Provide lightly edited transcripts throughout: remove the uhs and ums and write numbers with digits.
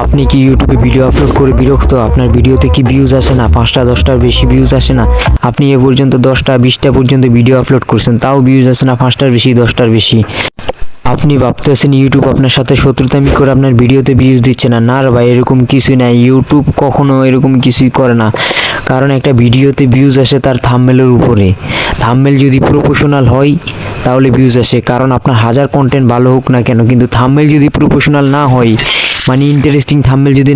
আপনি কি ইউটিউবে ভিডিও আপলোড করে বিরক্ত? আপনার ভিডিওতে কি ভিউজ আসে না? 5টা 10টার বেশি ভিউজ আসে না? আপনি এ পর্যন্ত 10টা 20টা পর্যন্ত ভিডিও আপলোড করছেন, তাও ভিউজ আসে না 5টার বেশি 10টার বেশি। আপনি ভাবতেছেন ইউটিউব আপনার সাথে শত্রুতামি করে আপনার ভিডিওতে ভিউজ দিচ্ছে না। না রে ভাই, এরকম কিছুই নাই। ইউটিউব কখনো এরকম কিছুই করে না। কারণ একটা ভিডিওতে ভিউজ আসে তার থাম্বনেলের উপরে। থাম্বনেল যদি প্রফেশনাল হয় তাহলে ভিউজ আসে। কারণ আপনার হাজার কন্টেন্ট ভালো হোক না কেন, কিন্তু থাম্বনেল যদি প্রফেশনাল না হয়, মানে ইন্টারেস্টিং থাম্বনেল যদি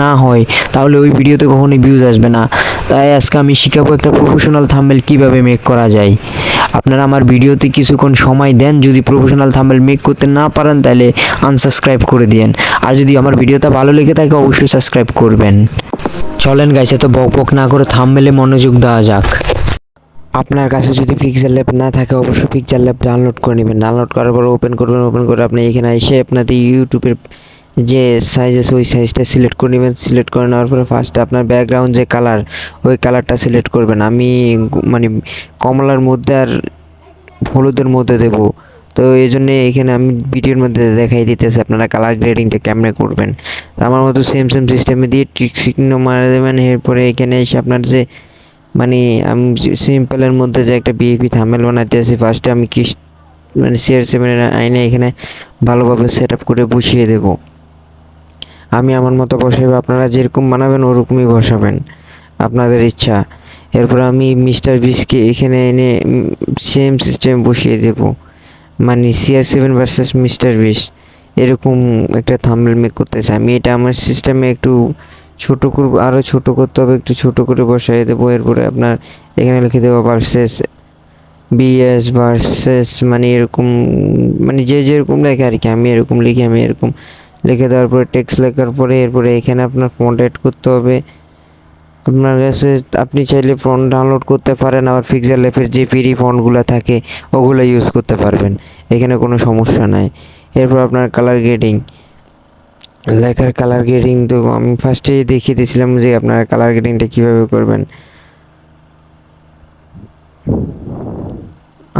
না হয়, তাহলে ওই ভিডিওতে কখনোই ভিউজ আসবে না। তাই আজকে আমি শিখাবো একটা প্রফেশনাল থাম্বনেল কিভাবে মেক করা যায়। আপনারা আমার ভিডিওতে কিছুক্ষণ সময় দেন। যদি প্রফেশনাল থাম্বনেল মেক করতে না পারেন তাহলে আনসাবস্ক্রাইব করে দিয়েন। আর যদি আমার ভিডিওটা ভালো লেগে থাকে অবশ্যই সাবস্ক্রাইব করবেন। চলেন গাইস, এত বকবক না করে থাম্বনেলে মনোযোগ দেওয়া যাক। আপনার কাছে যদি পিক্সেল ল্যাব না থাকে অবশ্যই পিক্সেল ল্যাব ডাউনলোড করে নেবেন। ডাউনলোড করার পর ওপেন করবেন। ওপেন করে আপনি এখানে এসে আপনাদের ইউটিউবের যে সাইজ আছে ওই সাইজটা সিলেক্ট করে নেবেন। সিলেক্ট করে নেওয়ার পরে ফার্স্টে আপনার ব্যাকগ্রাউন্ড যে কালার ওই কালারটা সিলেক্ট করবেন। আমি মানে কমলার মধ্যে আর হলুদের মধ্যে দেব। তো এই জন্য এখানে আমি ভিডিওর মধ্যে দেখাই দিতেছি আপনারা কালার গ্রেডিংটা কেমনে করবেন। তো আমার মতো সেম সিস্টেমে দিয়ে ট্রিক চিহ্ন মারা দেবেন। এরপরে এখানে এসে আপনার যে মানে আমি সিম্পলের মধ্যে যে একটা বিএপি থাম্বনেল বানাতে আসি, ফার্স্টে আমি কি মানে CR7 আইনে এখানে ভালোভাবে সেট আপ করে বসিয়ে দেব। আমি আমার মতো বসাবো, আপনারা যেরকম বানাবেন ওরকমই বসাবেন, আপনাদের ইচ্ছা। এরপর আমি মিস্টার বিস্টকে এখানে এনে সেম সিস্টেম বসিয়ে দেব, মানে CR7 ভার্সেস মিস্টার বিস্ট এরকম একটা থাম্বনেল মেক করতে চাই আমি। এটা আমার সিস্টেমে একটু ছোটো করব, আরও ছোটো করতে হবে, একটু ছোটো করে বসাই দেবো। এরপরে আপনার এখানে লিখে দেবো ভার্সেস বিএস ভার্সেস, মানে এরকম মানে যে যেরকম লেখে আর কি, আমি এরকম লিখি। আমি এরকম লিখে দেওয়ার পরে টেক্সট লেখার পরে এরপরে এখানে আপনার ফন্ট অ্যাড করতে হবে। আপনার কাছে আপনি চাইলে ফন্ট ডাউনলোড করতে পারেন, আবার পিক্সেল ল্যাবের যে ফ্রি ফন্টগুলো থাকে ওগুলো ইউজ করতে পারবেন, এখানে কোনো সমস্যা নাই। এরপর আপনার কালার গ্রেডিং, লেখার কালার গ্রেডিং তো আমি ফার্স্টেই দেখিয়ে দিয়েছিলাম যে আপনারা কালার গ্রেডিংটা কীভাবে করবেন।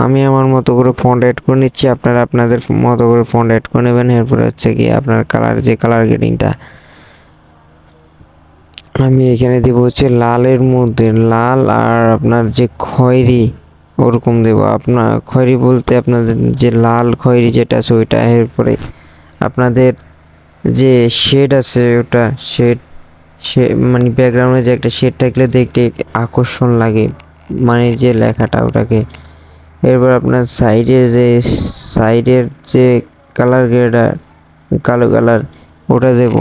আমি আমার মতো করে ফন্ট অ্যাড করে নিচ্ছি, আপনারা আপনাদের মতো করে ফন্ট অ্যাড করে নেবেন। এরপরে হচ্ছে কি আপনার কালার গ্রেডিংটা আমি এখানে দেবো হচ্ছে লালের মধ্যে লাল, আর আপনার যে খয়েরি ওরকম দেবো। আপনার খয়েরি বলতে আপনাদের যে লাল খয়েরি যেটা আছে ওইটা। এরপরে আপনাদের যে শেড আছে ওটা শেড মানে ব্যাকগ্রাউন্ডে যে একটা শেড থাকলে দেখতে আকর্ষণ লাগে, মানে যে লেখাটা ওটাকে। এরপর আপনার সাইডের যে কালার গ্রেডার কালো কালার ওটা দেব।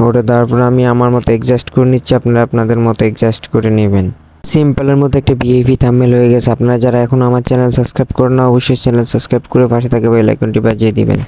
ওটা দেওয়ার পর আমি আমার মতো অ্যাডজাস্ট করে নিচ্ছি, আপনারা আপনাদের মতো অ্যাডজাস্ট করে নেবেন। সিম্পলের মধ্যে একটা বিএপি থাম্বনেল হয়ে গেছে। আপনারা যারা এখন আমার চ্যানেল সাবস্ক্রাইব করেন না অবশ্যই চ্যানেল সাবস্ক্রাইব করে পাশে থাকা বেল আইকনটি বাজিয়ে দিবেন।